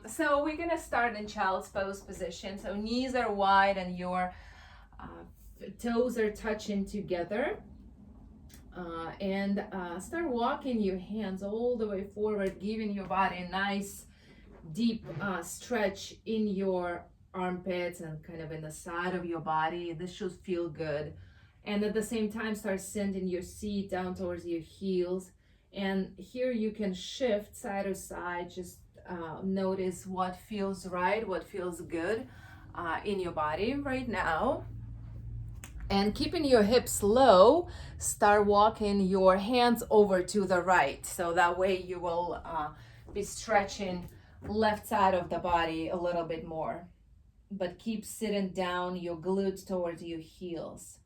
So we're gonna start in child's pose position. So knees are wide and your toes are touching together. And start walking your hands all the way forward, giving your body a nice deep stretch in your armpits and kind of in the side of your body. This should feel good. And at the same time, start sending your seat down towards your heels. And here you can shift side to side. Just notice what feels right, what feels good in your body right now. And keeping your hips low, start walking your hands over to the right. So that way you will be stretching left side of the body a little bit more. But keep sitting down, your glutes towards your heels.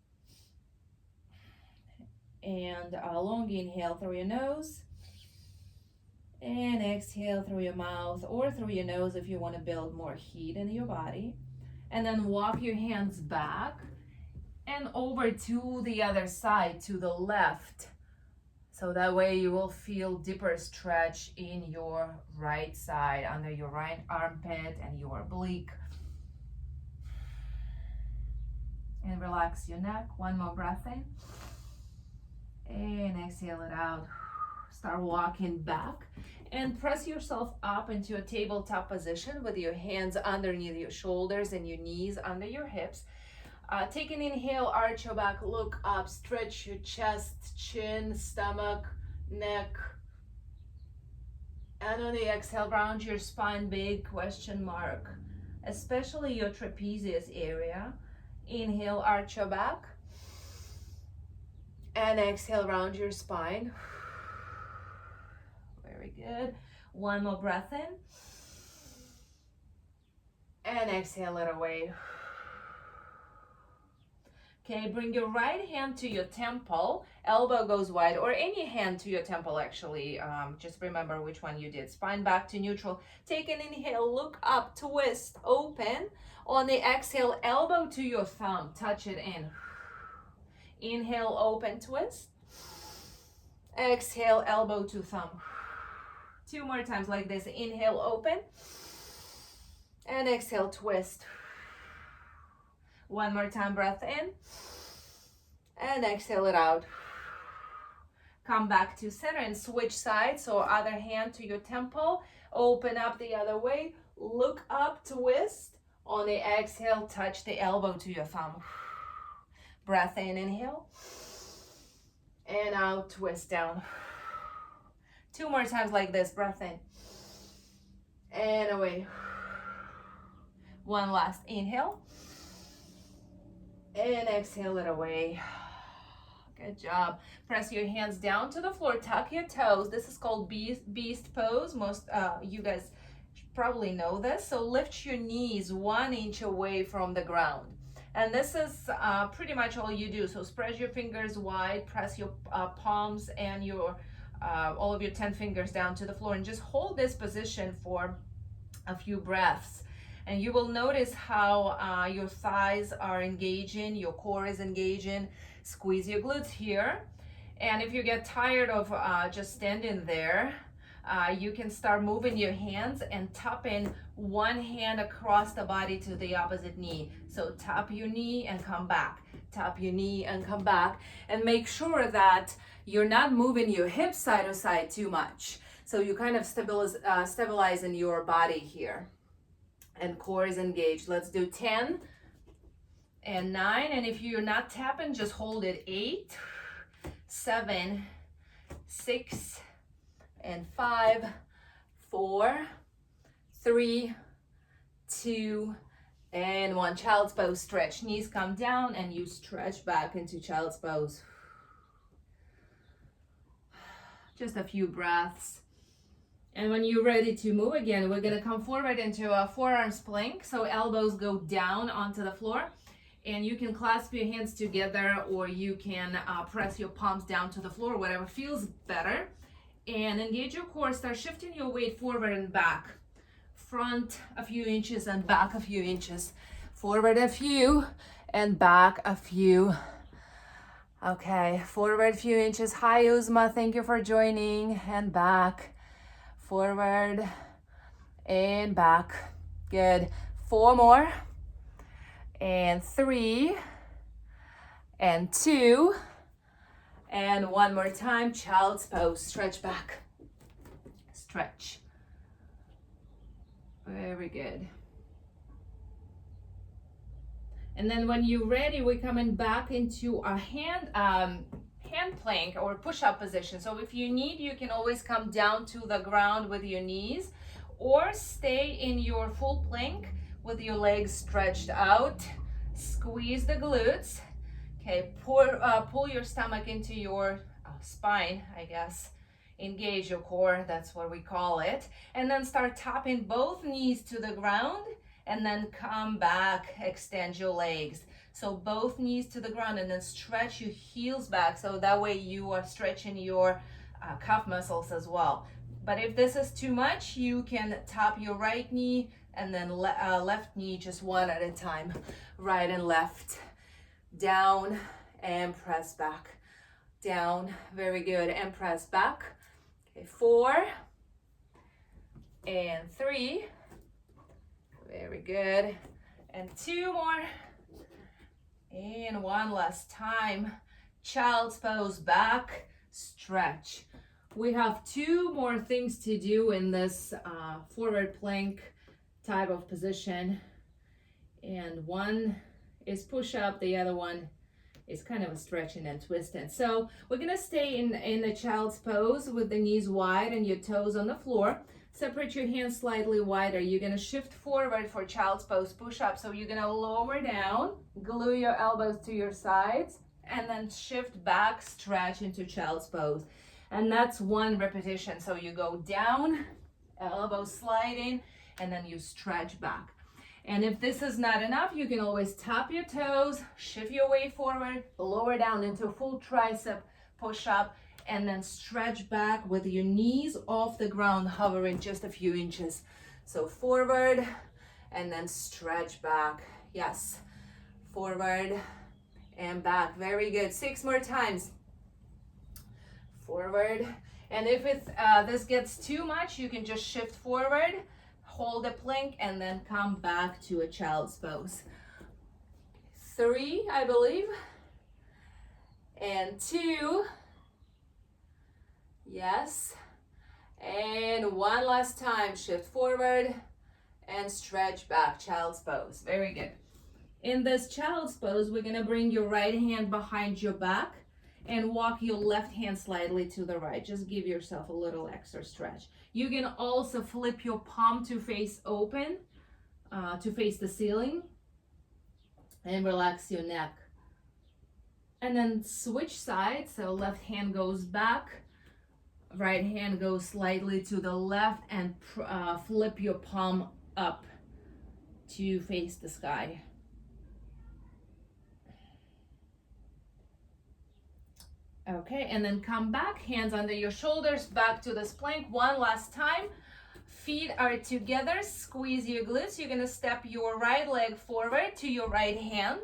And a long inhale through your nose. And exhale through your mouth or through your nose if you want to build more heat in your body. And then walk your hands back and over to the other side, to the left. So that way you will feel deeper stretch in your right side, under your right armpit and your oblique. And relax your neck. One more breath in. And exhale it out. Start walking back and press yourself up into a tabletop position with your hands underneath your shoulders and your knees under your hips. Take an inhale, arch your back, look up, stretch your chest, chin, stomach, neck. And on the exhale, round your spine, big question mark, especially your trapezius area. Inhale, arch your back. And exhale, round your spine. Very good. One more breath in. And exhale it away. Okay, bring your right hand to your temple, elbow goes wide, or any hand to your temple actually. Just remember which one you did. Spine back to neutral. Take an inhale, look up, twist, open. On the exhale, elbow to your thumb, touch it in. Inhale, open, twist. Exhale, elbow to thumb. Two more times like this. Inhale, open. And exhale, twist. One more time, breath in. And exhale it out. Come back to center and switch sides. So other hand to your temple. Open up the other way. Look up, twist. On the exhale, touch the elbow to your thumb. Breath in, inhale. And out, twist down. Two more times like this, breath in. And away. One last inhale. And exhale it away. Good job. Press your hands down to the floor, tuck your toes. This is called beast pose. Most you guys probably know this. So lift your knees 1 inch away from the ground. And this is pretty much all you do. So spread your fingers wide, press your palms and your all of your 10 fingers down to the floor, and just hold this position for a few breaths. And you will notice how your thighs are engaging, your core is engaging. Squeeze your glutes here. And if you get tired of just standing there, you can start moving your hands and tapping one hand across the body to the opposite knee. So tap your knee and come back. Tap your knee and come back. And make sure that you're not moving your hips side to side too much. So you kind of stabilizing your body here. And core is engaged. Let's do 10 and 9. And if you're not tapping, just hold it. 8, 7, 6, and 5, 4, 3, 2, and 1. Child's pose stretch. Knees come down and you stretch back into child's pose. Just a few breaths. And when you're ready to move again, we're gonna come forward into a forearms plank. So elbows go down onto the floor, and you can clasp your hands together, or you can press your palms down to the floor, whatever feels better. And engage your core, start shifting your weight forward and back. Front a few inches and back a few inches. Forward a few and back a few. Okay, forward a few inches. Hi Uzma, thank you for joining. And back. Forward and back. Good. 4 more, and 3, and 2, and 1 more time. Child's pose. Stretch back. Stretch. Very good. And then when you're ready, we're coming back into a hand plank or push-up position. So if you need, you can always come down to the ground with your knees, or stay in your full plank with your legs stretched out. Squeeze the glutes. Okay, pull your stomach into your spine, I guess. Engage your core, that's what we call it. And then start tapping both knees to the ground, and then come back, extend your legs. So both knees to the ground, and then stretch your heels back, so that way you are stretching your calf muscles as well. But if this is too much, you can tap your right knee and then left knee, just one at a time. Right and left. Down and press back. Down, very good, and press back. Okay, 4 and 3. Very good. And 2 more. And 1 last time. Child's pose, back, stretch. We have 2 more things to do in this forward plank type of position. And one is push up, the other one is kind of a stretching and twisting. So we're gonna stay in the child's pose with the knees wide and your toes on the floor. Separate your hands slightly wider. You're gonna shift forward for child's pose push up. So you're gonna lower down, glue your elbows to your sides, and then shift back, stretch into child's pose. And that's 1 repetition. So you go down, elbow sliding, and then you stretch back. And if this is not enough, you can always tap your toes, shift your weight forward, lower down into full tricep push up, and then stretch back with your knees off the ground, hovering just a few inches. So forward, and then stretch back. Yes, forward and back. Very good. 6 more times. Forward. And if this gets too much, you can just shift forward, hold a plank, and then come back to a child's pose. 3, I believe. And 2. Yes. And 1 last time. Shift forward and stretch back, child's pose. Very good. In this child's pose, we're gonna bring your right hand behind your back and walk your left hand slightly to the right. Just give yourself a little extra stretch. You can also flip your palm to face open, to face the ceiling, and relax your neck. And then switch sides, so left hand goes back, right hand goes slightly to the left, and flip your palm up to face the sky. Okay, and then come back, hands under your shoulders, back to this plank. 1 last time. Feet are together, squeeze your glutes. You're gonna step your right leg forward to your right hand.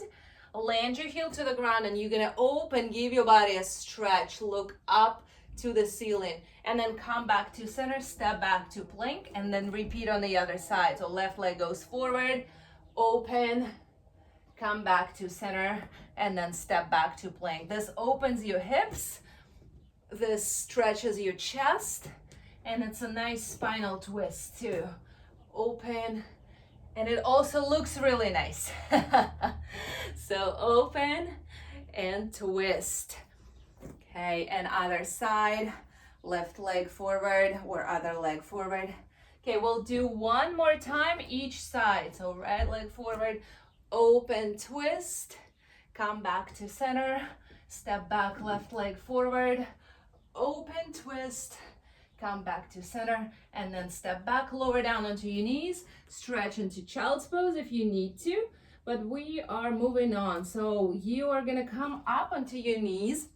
Land your heel to the ground, and you're gonna open, give your body a stretch, look up to the ceiling, and then come back to center, step back to plank, and then repeat on the other side. So left leg goes forward, open, come back to center, and then step back to plank. This opens your hips, this stretches your chest, and it's a nice spinal twist too. Open, and it also looks really nice. So open and twist. Okay, and other side, left leg forward or other leg forward. Okay, we'll do 1 more time each side. So right leg forward, open, twist, come back to center, step back, left leg forward, open, twist, come back to center, and then step back, lower down onto your knees, stretch into child's pose if you need to, but we are moving on. So you are gonna come up onto your knees.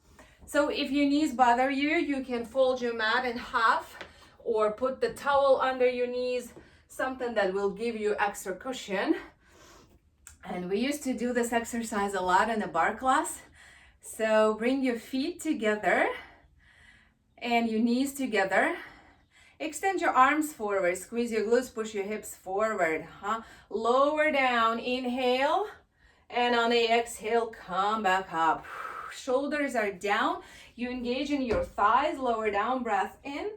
So if your knees bother you, you can fold your mat in half or put the towel under your knees, something that will give you extra cushion. And we used to do this exercise a lot in a bar class. So bring your feet together and your knees together, Extend your arms forward, squeeze your glutes, push your hips forward, Lower down, inhale, and on the exhale, come back up. Shoulders are down, you engage in your thighs, lower down, breath in,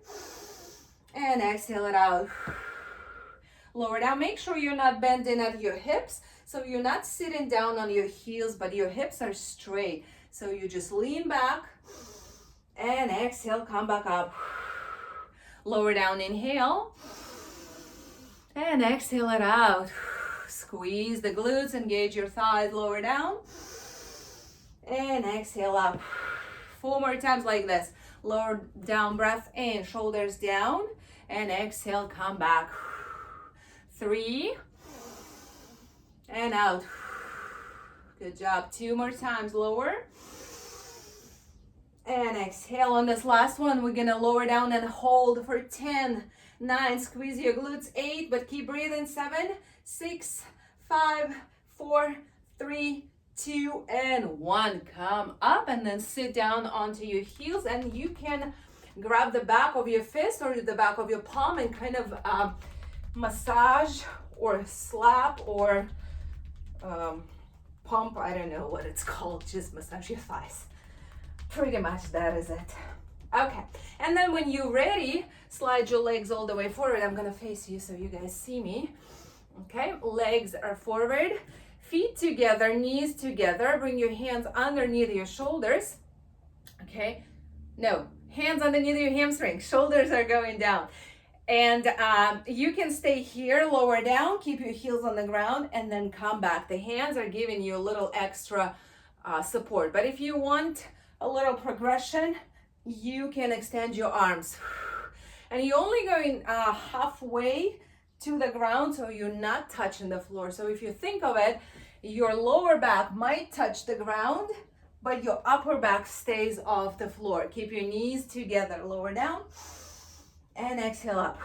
and exhale it out. Lower down, make sure you're not bending at your hips, so you're not sitting down on your heels, but your hips are straight. So you just lean back, and exhale, come back up. Lower down, inhale, and exhale it out. Squeeze the glutes, engage your thighs, lower down, and exhale up. 4 more times like this. Lower down, breath in, shoulders down, and exhale, come back. 3, and out. Good job. 2 more times, lower, and exhale. On this last one, we're gonna lower down and hold for 10, 9, squeeze your glutes, 8, but keep breathing, 7, 6, 5, 4, 3, 2, and 1. Come up and then sit down onto your heels, and you can grab the back of your fist or the back of your palm and kind of massage or slap or pump, I don't know what it's called, just massage your thighs. Pretty much that is it. Okay, and then when you're ready, slide your legs all the way forward. I'm gonna face you so you guys see me. Okay, legs are forward, feet together, knees together. Bring your hands underneath your shoulders. Okay, no, hands underneath your hamstrings, shoulders are going down. And you can stay here, lower down, keep your heels on the ground, and then come back. The hands are giving you a little extra support. But if you want a little progression, you can extend your arms. And you're only going halfway to the ground, so you're not touching the floor. So if you think of it, your lower back might touch the ground, but your upper back stays off the floor. Keep your knees together, lower down, and exhale up.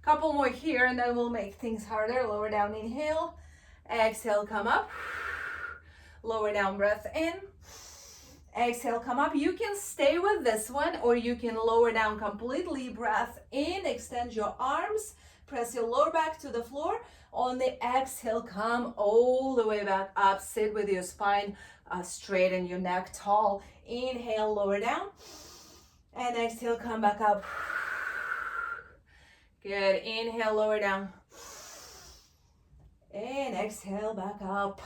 Couple more here, and then we'll make things harder. Lower down, inhale, exhale, come up. Lower down, breath in, exhale, come up. You can stay with this one, or you can lower down completely. Breath in, extend your arms, press your lower back to the floor. On the exhale, come all the way back up. Sit with your spine straight and your neck tall. Inhale, lower down, and exhale, come back up. Good. Inhale, lower down, and exhale, back up.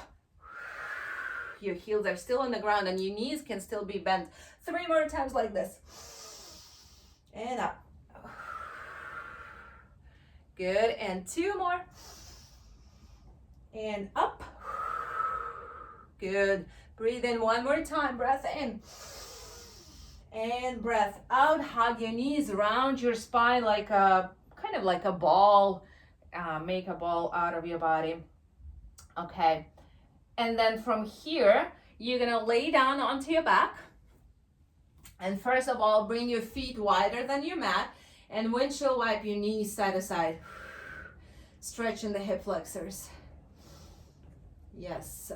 Your heels are still on the ground and your knees can still be bent. 3 more times like this. And up. Good. And 2 more. And up. Good. Breathe in 1 more time. Breath in. And breath out. Hug your knees, round your spine like a kind of like a ball. Make a ball out of your body. Okay. And then from here, you're gonna lay down onto your back. And first of all, bring your feet wider than your mat and windshield wipe your knees side to side. Stretching the hip flexors. Yes,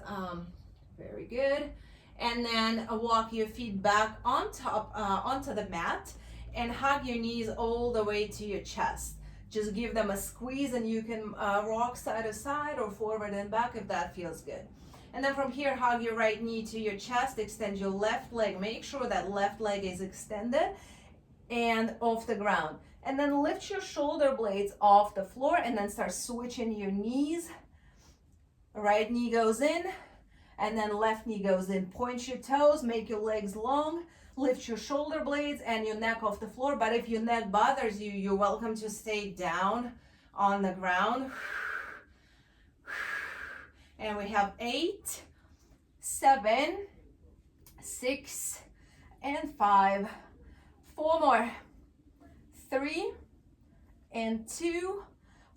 very good. And then walk your feet back on top, onto the mat and hug your knees all the way to your chest. Just give them a squeeze, and you can rock side to side or forward and back if that feels good. And then from here, hug your right knee to your chest, extend your left leg. Make sure that left leg is extended and off the ground. And then lift your shoulder blades off the floor and then start switching your knees. Right knee goes in and then left knee goes in. Point your toes, make your legs long, lift your shoulder blades and your neck off the floor. But if your neck bothers you, you're welcome to stay down on the ground. And we have 8, 7, 6, and 5. 4 more. 3, and 2.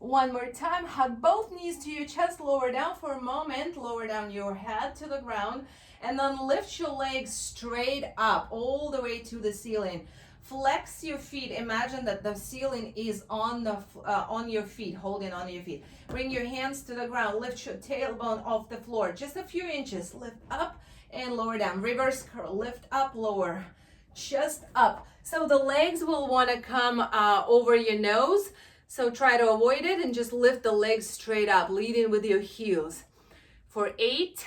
1 more time. Hug both knees to your chest. Lower down for a moment. Lower down your head to the ground. And then lift your legs straight up all the way to the ceiling. Flex your feet. Imagine that the ceiling is on your feet, holding on your feet. Bring your hands to the ground. Lift your tailbone off the floor. Just a few inches. Lift up and lower down. Reverse curl. Lift up, lower. just up. So the legs will want to come over your nose. So try to avoid it and just lift the legs straight up, leading with your heels. For 8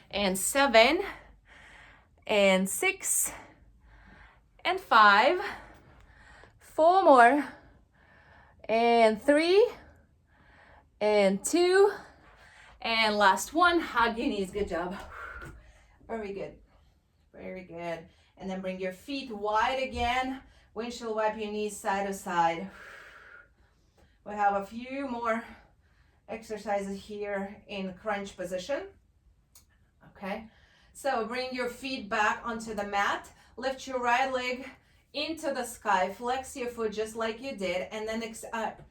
and 7 and 6 and 5, 4 more, and 3 and 2, and last one. Hug your knees. Good job. Very good. Very good. And then bring your feet wide again. Windshield wipe your knees side to side. We have a few more exercises here in crunch position. Okay, so bring your feet back onto the mat. Lift your right leg into the sky. Flex your foot just like you did. And then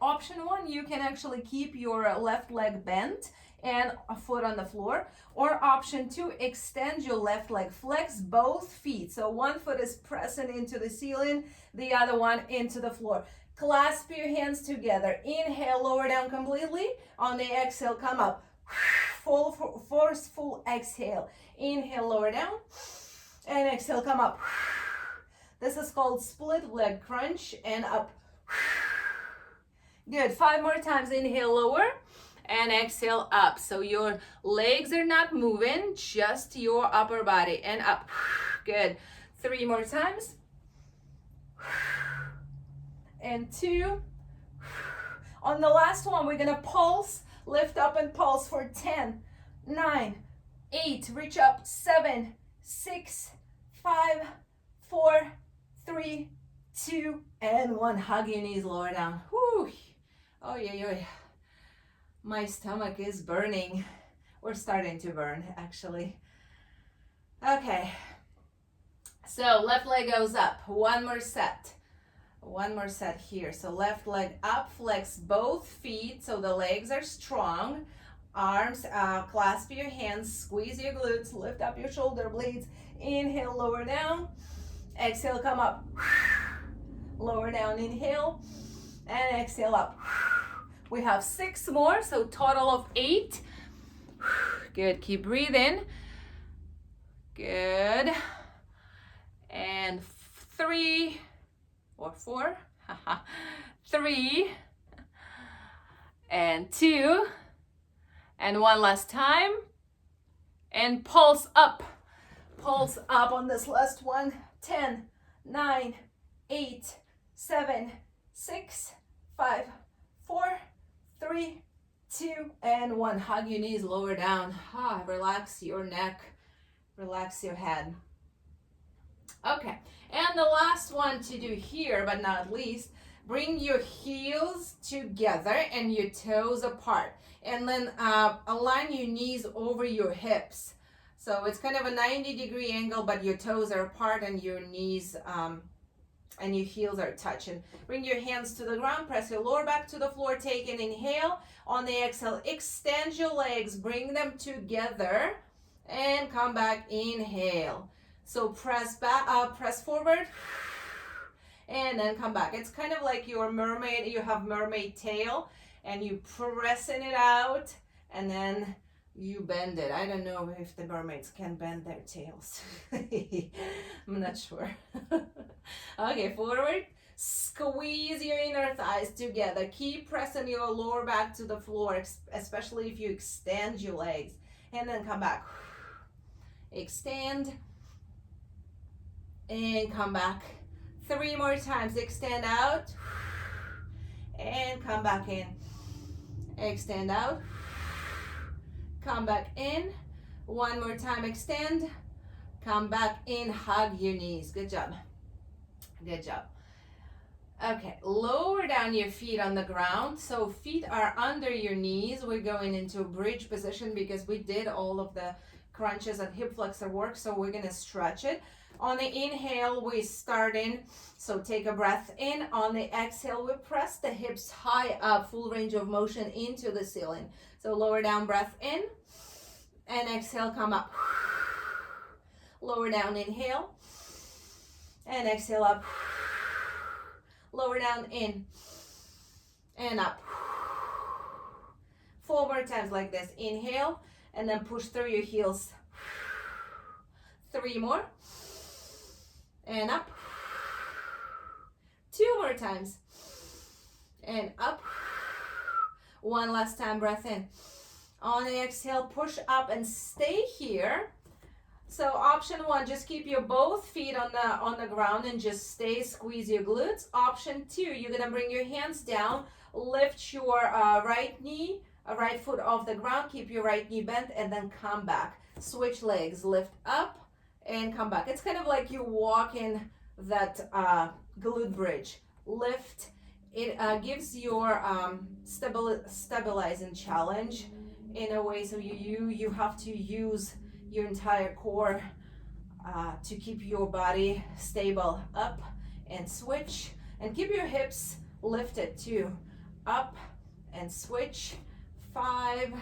option 1, you can actually keep your left leg bent and a foot on the floor. Or option 2, extend your left leg. Flex both feet. So one foot is pressing into the ceiling, the other one into the floor. Clasp your hands together. Inhale, lower down completely. On the exhale, come up. Full forceful exhale. Inhale, lower down. And exhale, come up. This is called split leg crunch and up. Good. 5 more times. Inhale, lower. And exhale, up. So your legs are not moving, just your upper body. And up. Good. 3 more times. And 2. On the last one, we're gonna pulse, lift up and pulse for 10, 9, 8, reach up, 7, 6, 5, 4, 3, 2, and 1. Hug your knees, lower down. Whew. Oh, yeah. My stomach is burning. We're starting to burn, actually. Okay. So left leg goes up. One more set. One more set here. So left leg up, flex both feet so the legs are strong. Arms, clasp your hands, squeeze your glutes, lift up your shoulder blades. Inhale, lower down. Exhale, come up. Lower down, inhale. And exhale, up. We have 6 more, so total of 8. Good, keep breathing. Good. And 3 or 4. 3 and 2 and 1 last time. And pulse up. Pulse up on this last one. 10, 9, 8, 7, 6, 5, 4, 3, 2, and 1. Hug your knees, lower down. Relax your neck. Relax your head. Okay, and the last one to do here, but not least, bring your heels together and your toes apart. And then align your knees over your hips. So it's kind of a 90-degree angle, but your toes are apart and your knees and your heels are touching. Bring your hands to the ground, press your lower back to the floor, take an inhale. On the exhale, extend your legs, bring them together, and come back, inhale. So press back, press forward, and then come back. It's kind of like your mermaid, you have mermaid tail, and you pressing it out, and then you bend it. I don't know if the mermaids can bend their tails. I'm not sure. Okay, forward. Squeeze your inner thighs together. Keep pressing your lower back to the floor, especially if you extend your legs. And then come back. Extend. And come back. 3 more times. Extend out. And come back in. Extend out. Come back in. 1 more time. Extend. Come back in. Hug your knees. Good job. Good job. Okay, lower down your feet on the ground. So feet are under your knees. We're going into a bridge position because we did all of the crunches and hip flexor work. So we're going to stretch it. On the inhale, we start in. So take a breath in. On the exhale, we press the hips high up, full range of motion into the ceiling. So lower down, breath in. And exhale, come up. Lower down, inhale. And exhale, up. Lower down, in. And up. 4 more times like this. Inhale. And then push through your heels. 3 more. and up. 2 more times, and up. One last time, breath in. On the exhale, push up and stay here. So option 1, just keep your both feet on the ground and just stay, squeeze your glutes. Option 2, you're gonna bring your hands down, lift your right knee, right foot off the ground, keep your right knee bent, and then come back. Switch legs, lift up and come back. It's kind of like you walk in that glute bridge. Lift. It gives your stabilizing challenge in a way, so you have to use your entire core to keep your body stable. Up and switch, and keep your hips lifted too. Up and switch. 5,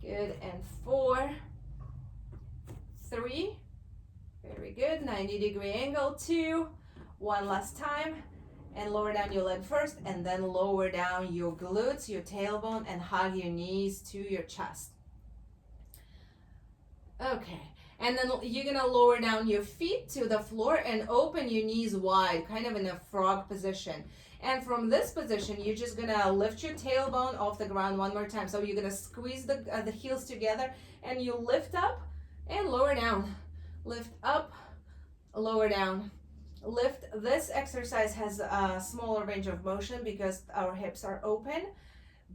good, and 4, 3, very good, 90-degree angle. 2, one last time, and lower down your leg first, and then lower down your glutes, your tailbone, and hug your knees to your chest. Okay, and then you're gonna lower down your feet to the floor and open your knees wide, kind of in a frog position. And from this position, you're just gonna lift your tailbone off the ground one more time. So you're gonna squeeze the heels together, and you lift up and lower down. Lift up, lower down. Lift. This exercise has a smaller range of motion because our hips are open,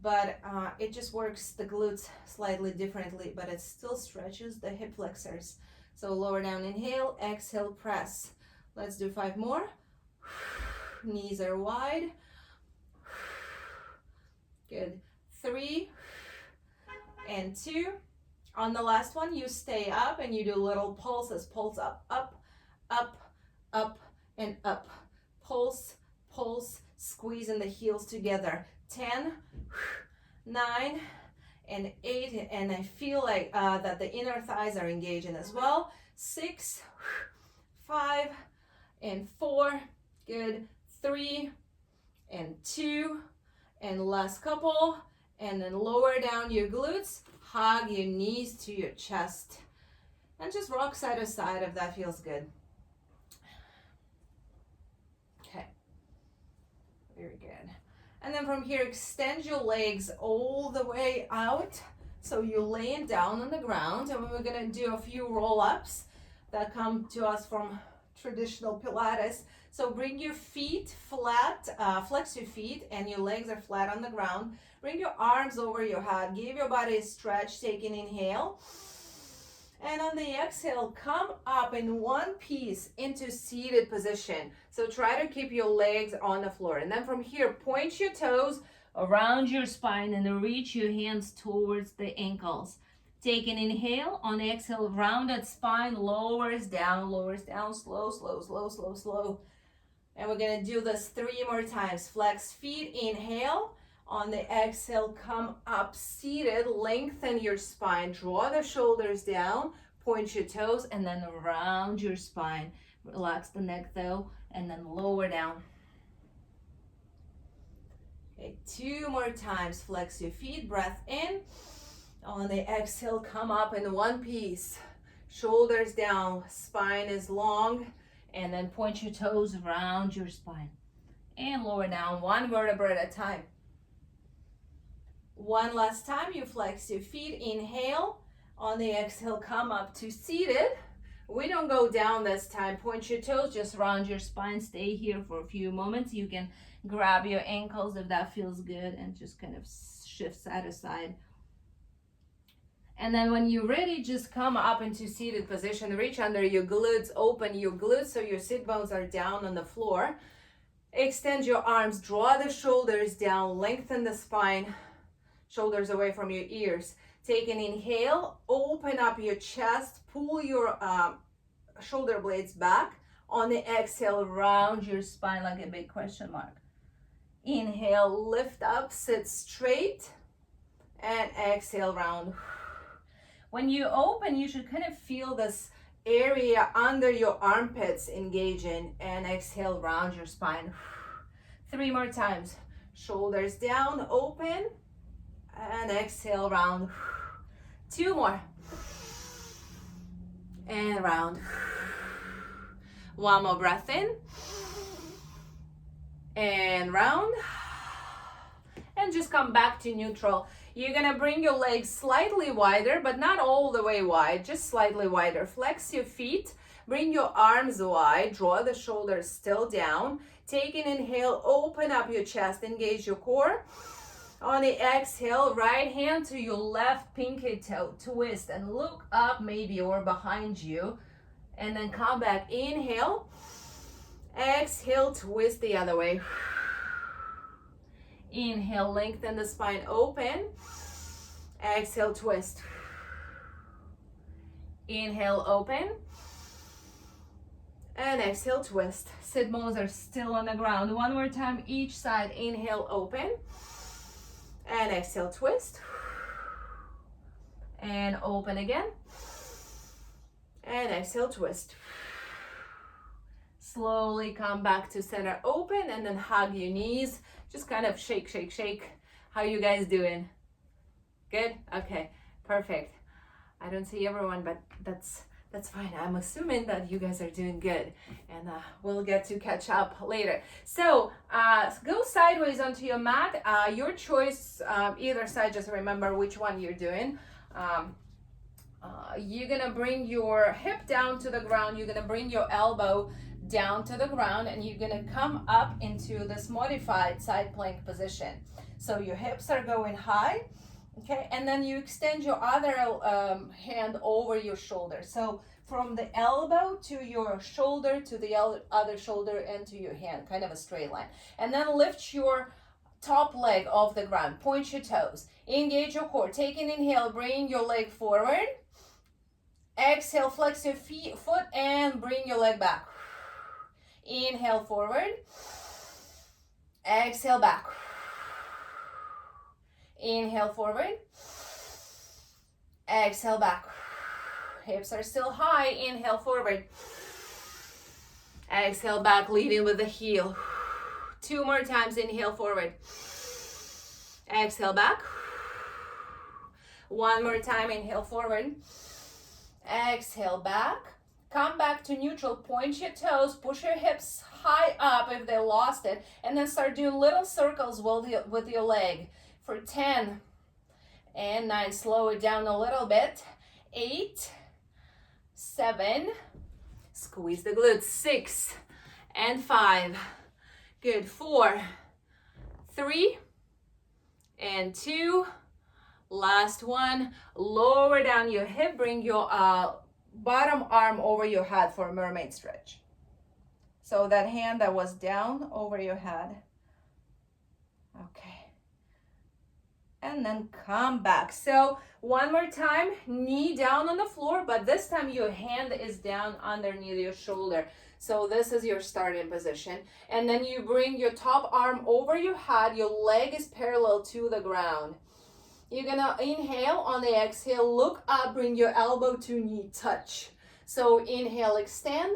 but it just works the glutes slightly differently, but it still stretches the hip flexors. So lower down, inhale, exhale, press. Let's do 5 more. Knees are wide. Good. 3 and 2. On the last one, you stay up and you do little pulses. Pulse up, up, up, up, and up. Pulse, pulse, squeezing the heels together. 10, 9, and 8, and I feel like that the inner thighs are engaging as well. 6, 5, and 4. Good. 3 and 2, and last couple, and then lower down your glutes, hug your knees to your chest, and just rock side to side if that feels good. Okay, very good. And then from here, extend your legs all the way out, so you're laying down on the ground, and we're gonna do a few roll-ups that come to us from traditional Pilates. So bring your feet flat, flex your feet, and your legs are flat on the ground. Bring your arms over your head. Give your body a stretch. Take an inhale. And on the exhale, come up in one piece into seated position. So try to keep your legs on the floor. And then from here, point your toes around your spine and reach your hands towards the ankles. Take an inhale. On the exhale, rounded spine, lowers down, slow, slow, slow, slow, slow. And we're gonna do this 3 more times. Flex feet, inhale. On the exhale, come up seated, lengthen your spine, draw the shoulders down, point your toes, and then around your spine. Relax the neck though, and then lower down. Okay, 2 more times. Flex your feet, breath in. On the exhale, come up in one piece. Shoulders down, spine is long, and then point your toes around your spine. And lower down, 1 vertebra at a time. One last time, you flex your feet, inhale. On the exhale, come up to seated. We don't go down this time. Point your toes, just round your spine. Stay here for a few moments. You can grab your ankles if that feels good and just kind of shift side to side. And then when you're ready, just come up into seated position. Reach under your glutes, open your glutes so your sit bones are down on the floor. Extend your arms, draw the shoulders down, lengthen the spine, shoulders away from your ears. Take an inhale, open up your chest, pull your shoulder blades back. On the exhale, round your spine like a big question mark. Inhale, lift up, sit straight, and exhale, round. When you open, you should kind of feel this area under your armpits engaging, and exhale, round your spine. 3 more times. Shoulders down, open, and exhale, round. 2 more. And round. One more breath in. And round. And just come back to neutral. You're gonna bring your legs slightly wider, but not all the way wide, just slightly wider. Flex your feet, bring your arms wide, draw the shoulders still down. Take an inhale, open up your chest, engage your core. On the exhale, right hand to your left pinky toe, twist and look up maybe or behind you. And then come back, inhale, exhale, twist the other way. Inhale, lengthen the spine, open. Exhale, twist. Inhale, open. And exhale, twist. Sit bones are still on the ground. One more time, each side. Inhale, open. And exhale, twist. And open again. And exhale, twist. Slowly come back to center, open, and then hug your knees. Just kind of shake, shake, shake. How you guys doing? Good? Okay, perfect. I don't see everyone, but that's fine. I'm assuming that you guys are doing good, and we'll get to catch up later. So go sideways onto your mat. Your choice, either side, just remember which one you're doing. You're gonna bring your hip down to the ground. You're gonna bring your elbow down to the ground, and you're gonna come up into this modified side plank position. So your hips are going high, okay? And then you extend your other hand over your shoulder. So from the elbow to your shoulder to the other shoulder and to your hand, kind of a straight line. And then lift your top leg off the ground, point your toes, engage your core. Take an inhale, bring your leg forward. Exhale, flex your foot and bring your leg back. Inhale, forward. Exhale, back. Inhale, forward. Exhale, back. Hips are still high. Inhale, forward. Exhale, back, leading with the heel. 2 more times. Inhale, forward. Exhale, back. 1 more time. Inhale, forward. Exhale, back. Come back to neutral, point your toes, push your hips high up if they lost it, and then start doing little circles with your leg for 10 and 9. Slow it down a little bit. 8, 7, squeeze the glutes. 6 and 5. Good. 4, 3 and 2. Last one. Lower down your hip, bring your bottom arm over your head for a mermaid stretch. So that hand that was down over your head. Okay. And then come back. So one more time, knee down on the floor, but this time your hand is down underneath your shoulder. So this is your starting position. And then you bring your top arm over your head. Your leg is parallel to the ground. You're gonna inhale. On the exhale, look up, bring your elbow to knee, touch. So inhale, extend.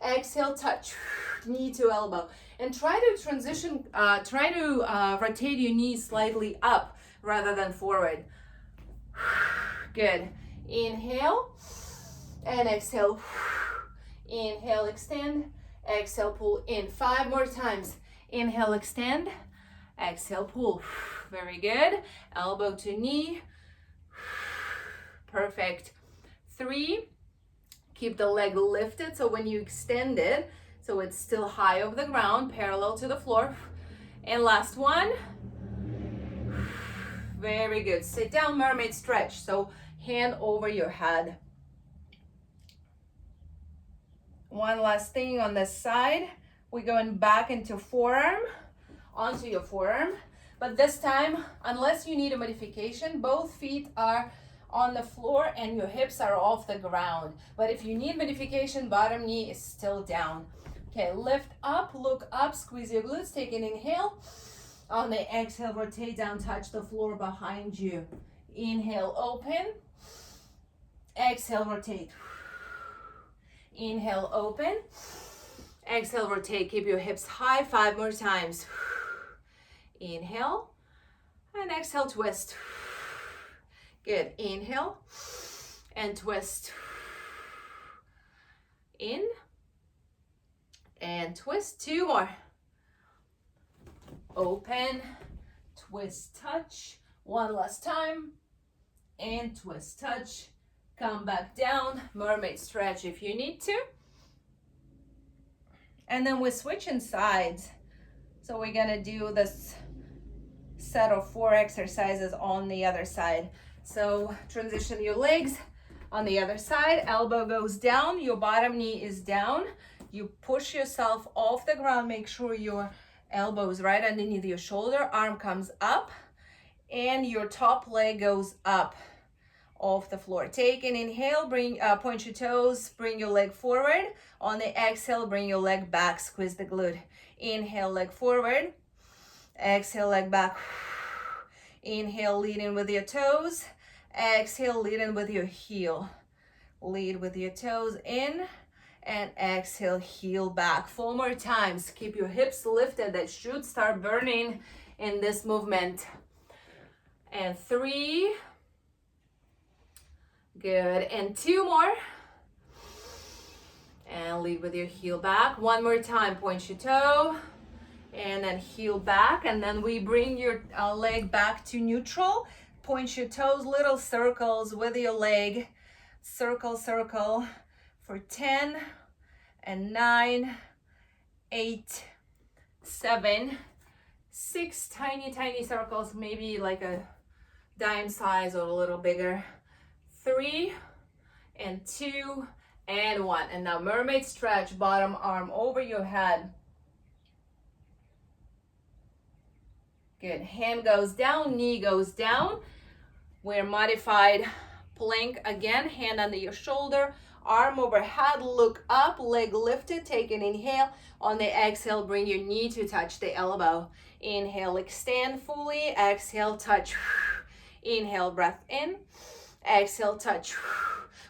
Exhale, touch, knee to elbow. And try to transition, rotate your knees slightly up rather than forward. Good. Inhale and exhale. Inhale, extend. Exhale, pull in. 5 more times. Inhale, extend. Exhale, pull. Very good. Elbow to knee. Perfect. 3. Keep the leg lifted so when you extend it, so it's still high over the ground, parallel to the floor. And last one. Very good. Sit down, mermaid stretch. So hand over your head. One last thing on this side. We're going back into forearm, onto your forearm. But this time, unless you need a modification, both feet are on the floor and your hips are off the ground. But if you need modification, bottom knee is still down. Okay, lift up, look up, squeeze your glutes, take an inhale. On the exhale, rotate down, touch the floor behind you. Inhale, open. Exhale, rotate. Inhale, open. Exhale, rotate. Keep your hips high. 5 more times. Inhale. And exhale, twist. Good. Inhale. And twist. In. and twist. 2 more. Open, twist, touch. 1 last time, and twist, touch. Come back down, mermaid stretch if you need to. And then we're switching sides. So we're gonna do this set of 4 exercises on the other side. So transition your legs on the other side, elbow goes down, your bottom knee is down. You push yourself off the ground, make sure your elbow is right underneath your shoulder, arm comes up, and your top leg goes up off the floor. Take an inhale, point your toes, bring your leg forward. On the exhale, bring your leg back, squeeze the glute. Inhale, leg forward. Exhale, leg back. Inhale, lead in with your toes. Exhale, lead in with your heel. Lead with your toes in, and exhale, heel back. 4 more times. Keep your hips lifted. That should start burning in this movement. And 3. Good. And 2 more. And lead with your heel back. 1 more time. Point your toe. And then heel back. And then we bring your leg back to neutral. Point your toes, little circles with your leg. Circle, circle for 10 and 9, 8, 7, 6 tiny, tiny circles, maybe like a dime size or a little bigger. 3 and 2 and 1. And now mermaid stretch, bottom arm over your head. Good. Hand goes down, knee goes down. We're modified plank again, hand under your shoulder, arm overhead, look up, leg lifted, take an inhale. On the exhale, bring your knee to touch the elbow. Inhale, extend fully, exhale, touch. Inhale, breath in, exhale, touch.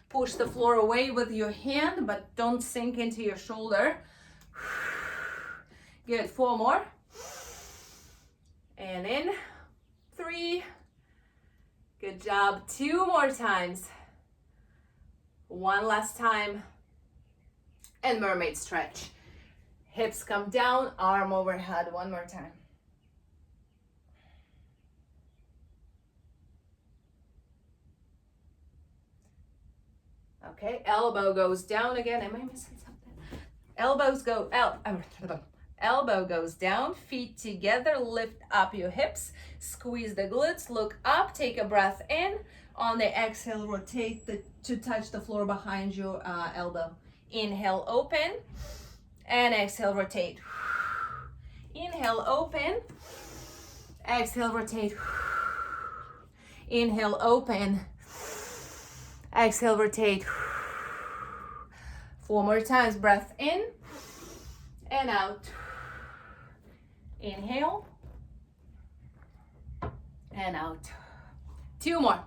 Push the floor away with your hand, but don't sink into your shoulder. Good, 4 more. And in, 3. Good job, 2 more times. 1 last time. And mermaid stretch. Hips come down, arm overhead. 1 more time. Okay, elbow goes down again. Am I missing something? Elbow goes down, feet together, lift up your hips, squeeze the glutes, look up, take a breath in. On the exhale, rotate to touch the floor behind your elbow. Inhale, open, and exhale, rotate. Inhale, open, exhale, rotate. Inhale, open, exhale, rotate. 4 more times, breath in and out. Inhale and out. 2 more.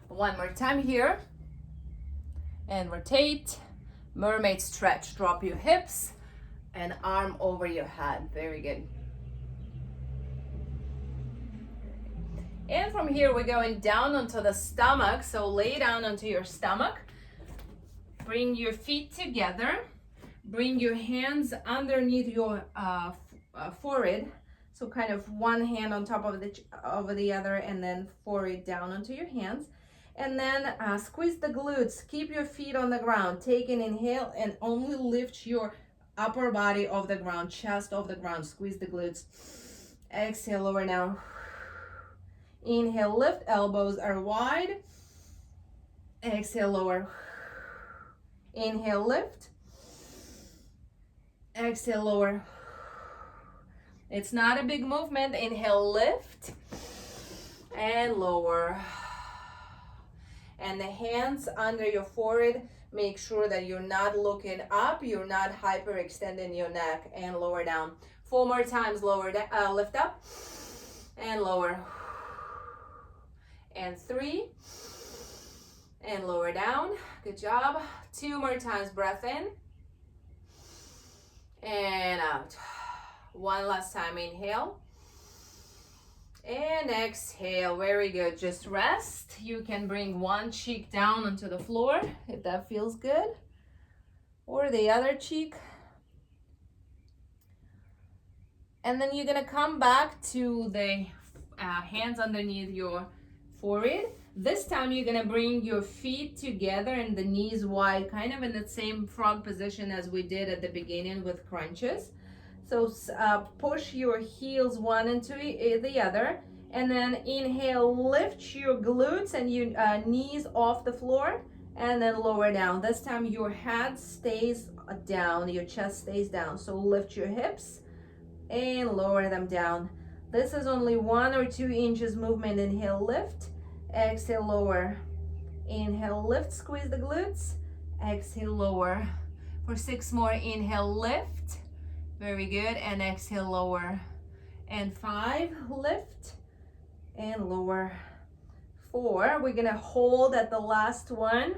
1 more time here. And rotate. Mermaid stretch. Drop your hips and arm over your head. Very good. And from here, we're going down onto the stomach. So lay down onto your stomach. Bring your feet together. Bring your hands underneath your forehead. So kind of one hand on top of the other, and then forehead down onto your hands. And then squeeze the glutes. Keep your feet on the ground. Take an inhale and only lift your upper body off the ground, chest off the ground. Squeeze the glutes. Exhale, lower now. Inhale, lift, elbows are wide. Exhale, lower. Inhale, lift. Exhale, lower. It's not a big movement. Inhale, lift and lower. And the hands under your forehead, make sure that you're not looking up, you're not hyperextending your neck, and lower down. 4 more times, lift up and lower. And 3 and lower down. Good job. 2 more times, breath in and out. 1 last time, inhale and exhale. Very good. Just rest. You can bring one cheek down onto the floor if that feels good. or the other cheek. And then you're gonna come back to the hands underneath your forehead. This time you're gonna bring your feet together and the knees wide, kind of in the same frog position as we did at the beginning with crunches. So push your heels one into the other, and then inhale, lift your glutes and your knees off the floor, and then lower down. This time your head stays down, your chest stays down. So lift your hips and lower them down. This is only 1 or 2 inches movement. Inhale, lift, exhale, lower. Inhale, lift, squeeze the glutes, exhale, lower. For 6 more, inhale, lift, very good, and exhale, lower. And 5, lift and lower. 4, we're gonna hold at the last one.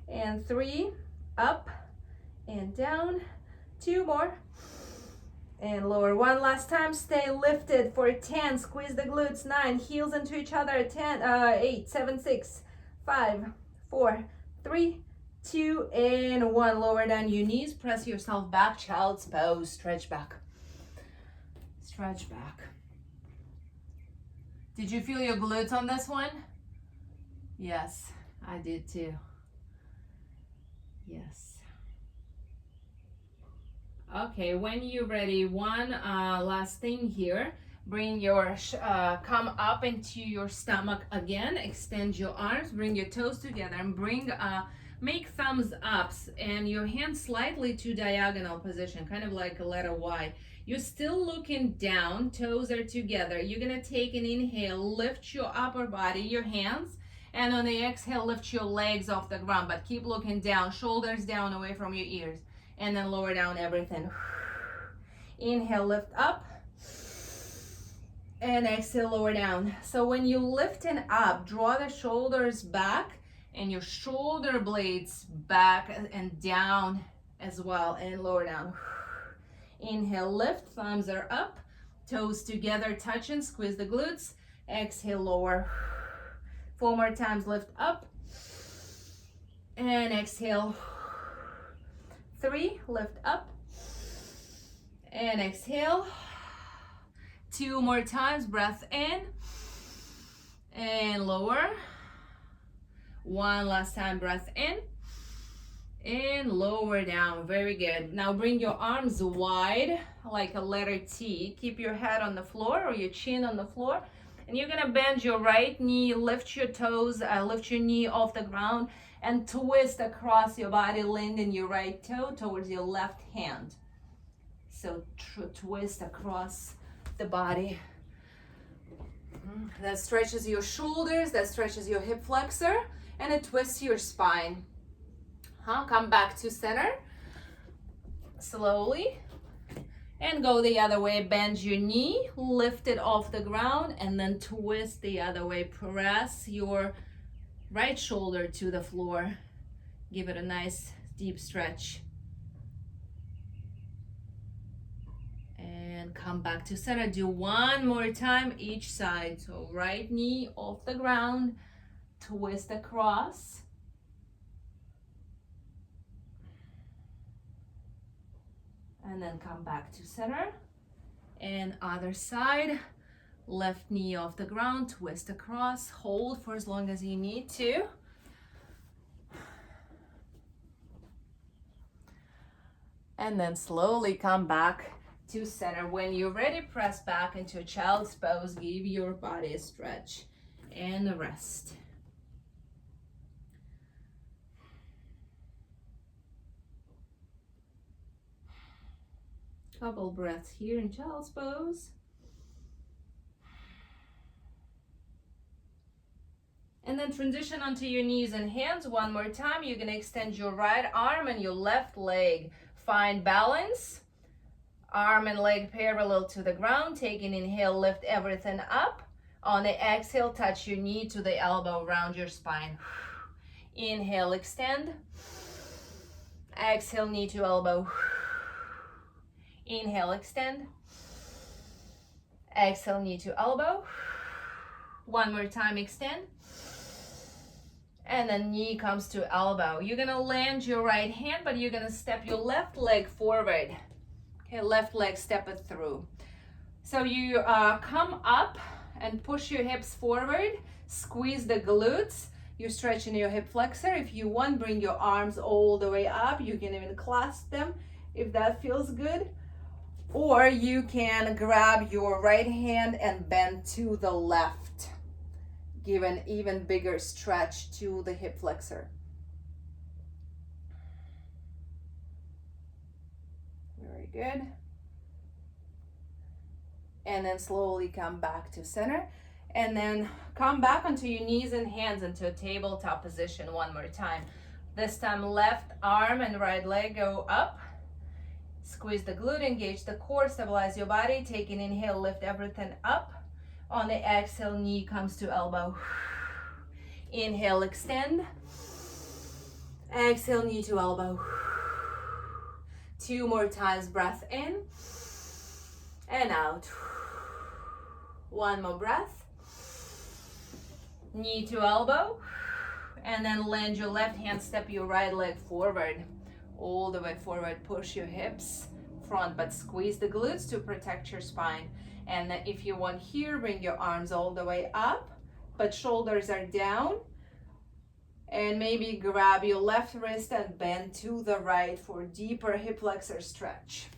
And 3, up and down. 2 more. And lower. 1 last time. Stay lifted for 10. Squeeze the glutes. 9. Heels into each other. 10, 8, 7, 6, 5, 4, 3, 2, and 1. Lower down your knees. Press yourself back. Child's pose. Stretch back. Stretch back. Did you feel your glutes on this one? Yes, I did too. Yes. Okay, when you're ready, one last thing here. Bring your, come up into your stomach again. Extend your arms, bring your toes together, and make thumbs ups and your hands slightly to diagonal position, kind of like a letter Y. You're still looking down, toes are together. You're gonna take an inhale, lift your upper body, your hands, and on the exhale, lift your legs off the ground, but keep looking down, shoulders down away from your ears. And then lower down everything. Inhale, lift up. And exhale, lower down. So when you lifting up, draw the shoulders back and your shoulder blades back and down as well, and lower down. Inhale, lift, thumbs are up, toes together, touch and squeeze the glutes. Exhale, lower. 4 more times, lift up. And exhale. 3, lift up and exhale. 2 more times, breath in and lower. 1 last time, breath in and lower down. Very good. Now bring your arms wide like a letter T. Keep your head on the floor or your chin on the floor, and you're gonna bend your right knee, lift your toes, lift your knee off the ground, and twist across your body, lengthen your right toe towards your left hand. So twist across the body. That stretches your shoulders, that stretches your hip flexor, and it twists your spine. Come back to center, slowly, and go the other way. Bend your knee, lift it off the ground, and then twist the other way. Press your right shoulder to the floor. Give it a nice deep stretch. And come back to center. Do 1 more time each side. So right knee off the ground, twist across. And then come back to center. And other side. Left knee off the ground, twist across, hold for as long as you need to. And then slowly come back to center. When you're ready, press back into a child's pose. Give your body a stretch and a rest. Couple breaths here in child's pose. And then transition onto your knees and hands 1 more time. You're gonna extend your right arm and your left leg. Find balance. Arm and leg parallel to the ground. Take an inhale, lift everything up. On the exhale, touch your knee to the elbow, round your spine. Inhale, extend. Exhale, knee to elbow. Inhale, extend. Exhale, knee to elbow. 1 more time, extend. And then knee comes to elbow. You're gonna land your right hand, but you're gonna step your left leg forward. Okay, left leg, step it through. So you come up and push your hips forward, squeeze the glutes. You're stretching your hip flexor. If you want, bring your arms all the way up. You can even clasp them if that feels good. Or you can grab your right hand and bend to the left. Give an even bigger stretch to the hip flexor. Very good. And then slowly come back to center. And then come back onto your knees and hands into a tabletop position one more time. This time left arm and right leg go up. Squeeze the glute, engage the core, stabilize your body. Take an inhale, lift everything up. On the exhale, knee comes to elbow. Inhale, extend. Exhale, knee to elbow. 2 more times, breath in and out. 1 more breath. Knee to elbow. And then land your left hand, step your right leg forward. All the way forward, push your hips front, but squeeze the glutes to protect your spine. And if you want here, bring your arms all the way up, but shoulders are down. And maybe grab your left wrist and bend to the right for deeper hip flexor stretch.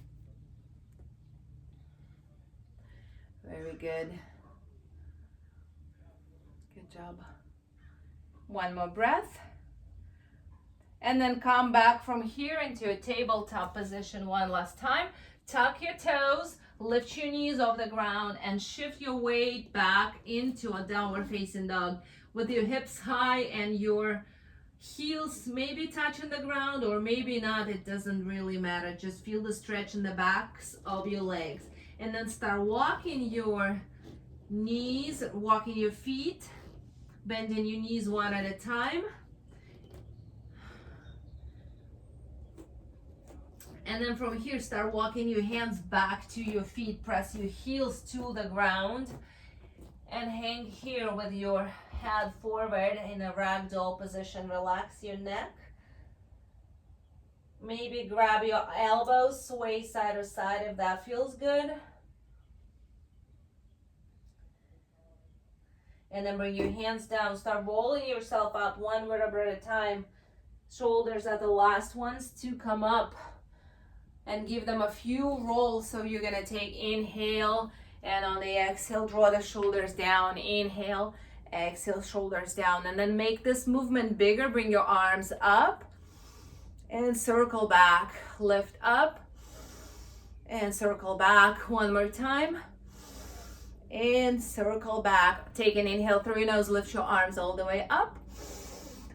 Very good. Good job. 1 more breath. And then come back from here into a tabletop position one last time. Tuck your toes, lift your knees off the ground, and shift your weight back into a downward facing dog with your hips high and your heels maybe touching the ground or maybe not. It doesn't really matter. Just feel the stretch in the backs of your legs. And then start walking your knees, walking your feet, bending your knees one at a time. And then from here, start walking your hands back to your feet. Press your heels to the ground and hang here with your head forward in a ragdoll position. Relax your neck. Maybe grab your elbows, sway side to side if that feels good. And then bring your hands down. Start rolling yourself up 1 vertebra at a time. Shoulders are the last ones to come up. And give them a few rolls. So you're gonna take inhale, and on the exhale, draw the shoulders down. Inhale, exhale, shoulders down. And then make this movement bigger. Bring your arms up and circle back. Lift up and circle back. 1 more time. And circle back. Take an inhale through your nose, lift your arms all the way up.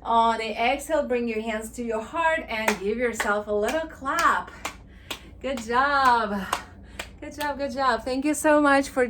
On the exhale, bring your hands to your heart and give yourself a little clap. Good job. Good job, good job. Thank you so much for